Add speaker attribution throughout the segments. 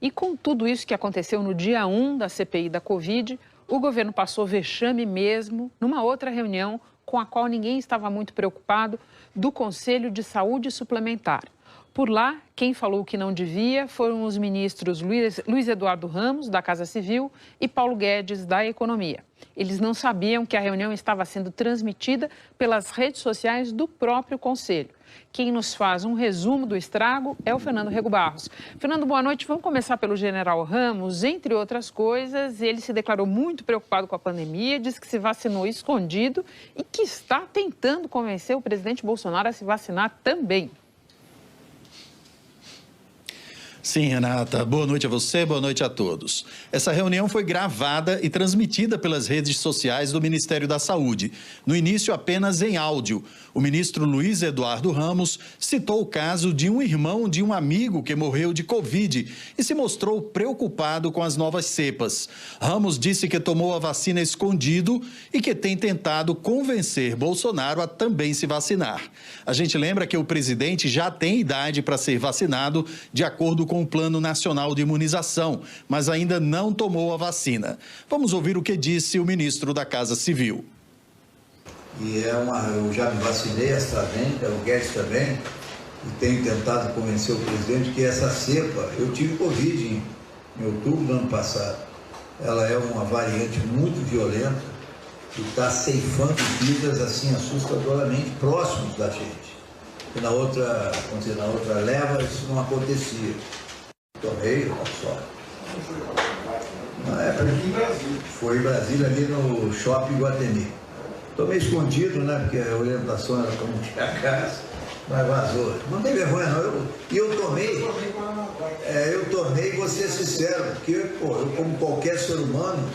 Speaker 1: E com tudo isso que aconteceu no dia 1 da CPI da Covid, o governo passou vexame mesmo numa outra reunião com a qual ninguém estava muito preocupado, do Conselho de Saúde Suplementar. Por lá, quem falou que não devia foram os ministros Luiz Eduardo Ramos, da Casa Civil, e Paulo Guedes, da Economia. Eles não sabiam que a reunião estava sendo transmitida pelas redes sociais do próprio Conselho. Quem nos faz um resumo do estrago é o Fernando Rego Barros. Fernando, boa noite. Vamos começar pelo general Ramos. Entre outras coisas, ele se declarou muito preocupado com a pandemia, disse que se vacinou escondido e que está tentando convencer o presidente Bolsonaro a se vacinar também.
Speaker 2: Sim, Renata. Boa noite a você, boa noite a todos. Essa reunião foi gravada e transmitida pelas redes sociais do Ministério da Saúde. No início, apenas em áudio. O ministro Luiz Eduardo Ramos citou o caso de um irmão de um amigo que morreu de Covid e se mostrou preocupado com as novas cepas. Ramos disse que tomou a vacina escondido e que tem tentado convencer Bolsonaro a também se vacinar. A gente lembra que o presidente já tem idade para ser vacinado, de acordo com o Plano Nacional de Imunização, mas ainda não tomou a vacina. Vamos ouvir o que disse o ministro da Casa Civil.
Speaker 3: Eu já me vacinei, a AstraZeneca, o Guedes também, e tenho tentado convencer o presidente que essa cepa, eu tive Covid em outubro do ano passado. Ela é uma variante muito violenta e está ceifando vidas assim assustadoramente próximos da gente. E na outra leva isso não acontecia. Tomei, olha só. Na época foi em Brasília, ali no Shopping Iguatemi. Tomei escondido, né? Porque a orientação era para não tirar gás, mas vazou. Não tem vergonha, não. Eu tomei, vou ser sincero, porque, pô, eu como qualquer ser humano,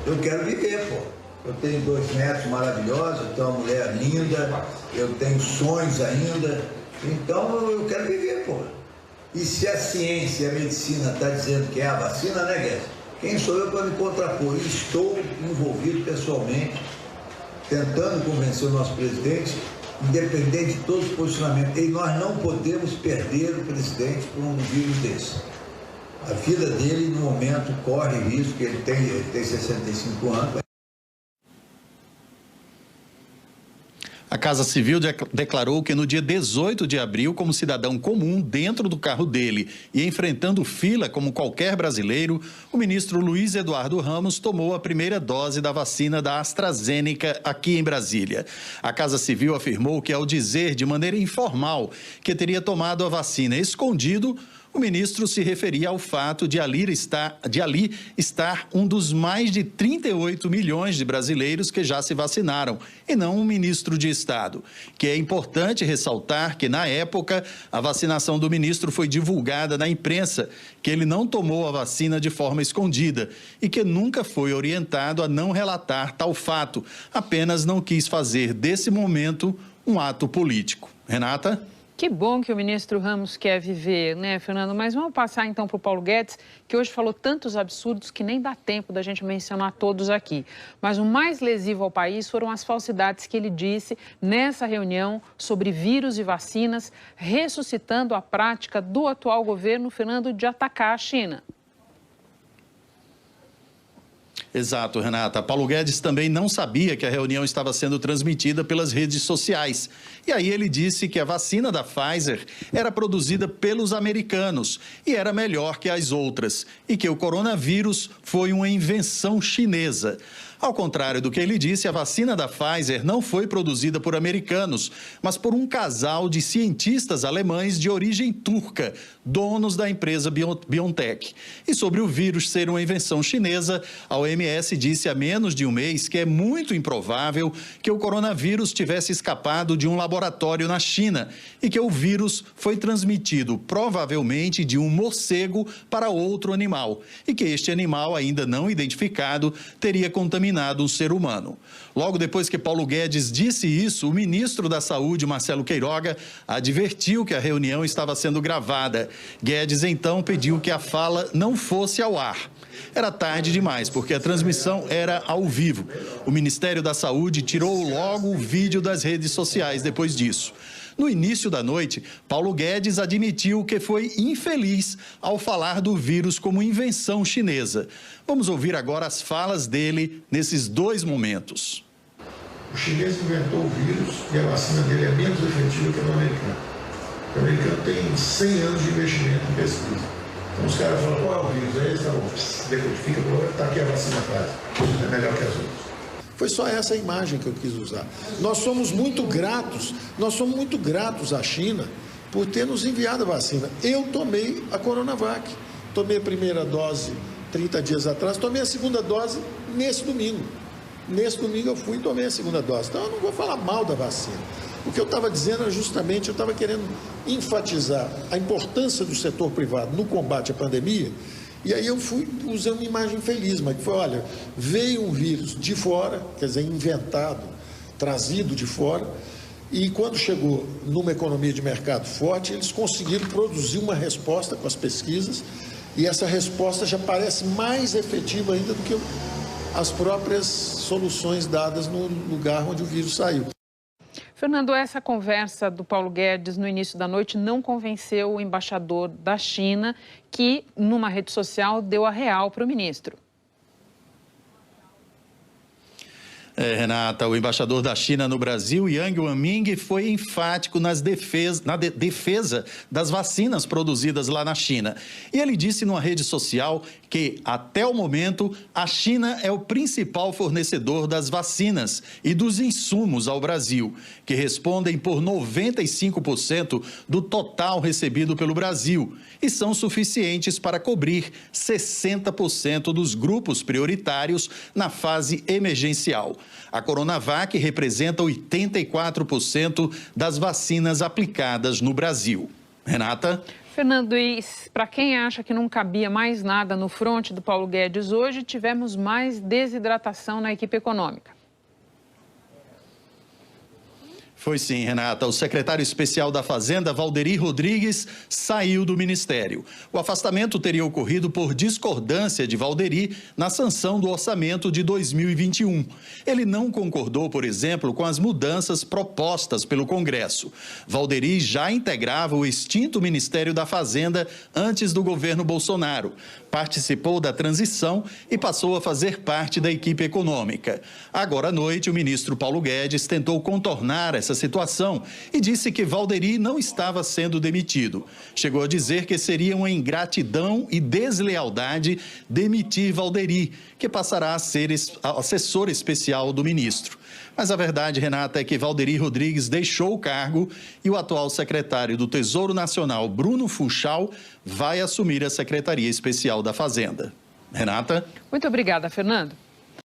Speaker 3: eu quero viver, pô. Eu tenho 2 netos maravilhosos, eu tenho uma mulher linda, eu tenho sonhos ainda, então eu quero viver, pô. E se a ciência e a medicina está dizendo que é a vacina, né, Guedes? Quem sou eu para me contrapor? E estou envolvido pessoalmente, tentando convencer o nosso presidente, independente de todos os posicionamentos. E nós não podemos perder o presidente por um vírus desse. A vida dele, no momento, corre risco, porque ele tem 65 anos.
Speaker 2: A Casa Civil declarou que no dia 18 de abril, como cidadão comum dentro do carro dele e enfrentando fila como qualquer brasileiro, o ministro Luiz Eduardo Ramos tomou a primeira dose da vacina da AstraZeneca aqui em Brasília. A Casa Civil afirmou que, ao dizer de maneira informal que teria tomado a vacina escondido, o ministro se referia ao fato de ali estar um dos mais de 38 milhões de brasileiros que já se vacinaram, e não um ministro de Estado. Que é importante ressaltar que, na época, a vacinação do ministro foi divulgada na imprensa, que ele não tomou a vacina de forma escondida e que nunca foi orientado a não relatar tal fato, apenas não quis fazer desse momento um ato político. Renata?
Speaker 1: Que bom que o ministro Ramos quer viver, né, Fernando? Mas vamos passar então para o Paulo Guedes, que hoje falou tantos absurdos que nem dá tempo da gente mencionar todos aqui. Mas o mais lesivo ao país foram as falsidades que ele disse nessa reunião sobre vírus e vacinas, ressuscitando a prática do atual governo, Fernando, de atacar a China.
Speaker 2: Exato, Renata. Paulo Guedes também não sabia que a reunião estava sendo transmitida pelas redes sociais. E aí ele disse que a vacina da Pfizer era produzida pelos americanos e era melhor que as outras, e que o coronavírus foi uma invenção chinesa. Ao contrário do que ele disse, a vacina da Pfizer não foi produzida por americanos, mas por um casal de cientistas alemães de origem turca, donos da empresa BioNTech. E sobre o vírus ser uma invenção chinesa, a OMS disse há menos de um mês que é muito improvável que o coronavírus tivesse escapado de um laboratório na China e que o vírus foi transmitido provavelmente de um morcego para outro animal e que este animal, ainda não identificado, teria contaminado um ser humano. Logo depois que Paulo Guedes disse isso, o ministro da Saúde, Marcelo Queiroga, advertiu que a reunião estava sendo gravada. Guedes, então, pediu que a fala não fosse ao ar. Era tarde demais, porque a transmissão era ao vivo. O Ministério da Saúde tirou logo o vídeo das redes sociais depois disso. No início da noite, Paulo Guedes admitiu que foi infeliz ao falar do vírus como invenção chinesa. Vamos ouvir agora as falas dele nesses dois momentos.
Speaker 4: O chinês inventou o vírus e a vacina dele é menos efetiva que a do americano. O americano tem 100 anos de investimento em pesquisa. Então os caras falam, qual é o vírus? Aí eles falam, decodifica, está aqui a vacina quase. É melhor que as outras. Foi só essa a imagem que eu quis usar. Nós somos muito gratos à China por ter nos enviado a vacina. Eu tomei a Coronavac. Tomei a primeira dose 30 dias atrás, tomei a segunda dose nesse domingo. Nesse domingo eu fui e tomei a segunda dose. Então eu não vou falar mal da vacina. O que eu estava dizendo é justamente, eu estava querendo enfatizar a importância do setor privado no combate à pandemia. E aí eu usei uma imagem feliz, mas que foi, olha, veio um vírus de fora, quer dizer, inventado, trazido de fora, e quando chegou numa economia de mercado forte, eles conseguiram produzir uma resposta com as pesquisas, e essa resposta já parece mais efetiva ainda do que as próprias soluções dadas no lugar onde o vírus saiu.
Speaker 1: Fernando, essa conversa do Paulo Guedes no início da noite não convenceu o embaixador da China, que, numa rede social, deu a real para o ministro.
Speaker 2: Renata, o embaixador da China no Brasil, Yang Wanming, foi enfático na defesa das vacinas produzidas lá na China. E ele disse numa rede social que, até o momento, a China é o principal fornecedor das vacinas e dos insumos ao Brasil, que respondem por 95% do total recebido pelo Brasil e são suficientes para cobrir 60% dos grupos prioritários na fase emergencial. A Coronavac representa 84% das vacinas aplicadas no Brasil. Renata?
Speaker 1: Fernando, e para quem acha que não cabia mais nada no fronte do Paulo Guedes hoje, tivemos mais desidratação na equipe econômica.
Speaker 2: Foi sim, Renata. O secretário especial da Fazenda, Valderi Rodrigues, saiu do ministério. O afastamento teria ocorrido por discordância de Valderi na sanção do orçamento de 2021. Ele não concordou, por exemplo, com as mudanças propostas pelo Congresso. Valderi já integrava o extinto Ministério da Fazenda antes do governo Bolsonaro. Participou da transição e passou a fazer parte da equipe econômica. Agora à noite, o ministro Paulo Guedes tentou contornar essa situação e disse que Valderi não estava sendo demitido. Chegou a dizer que seria uma ingratidão e deslealdade demitir Valderi, que passará a ser assessor especial do ministro. Mas a verdade, Renata, é que Valderi Rodrigues deixou o cargo e o atual secretário do Tesouro Nacional, Bruno Funchal, vai assumir a Secretaria Especial da Fazenda. Renata?
Speaker 1: Muito obrigada, Fernando.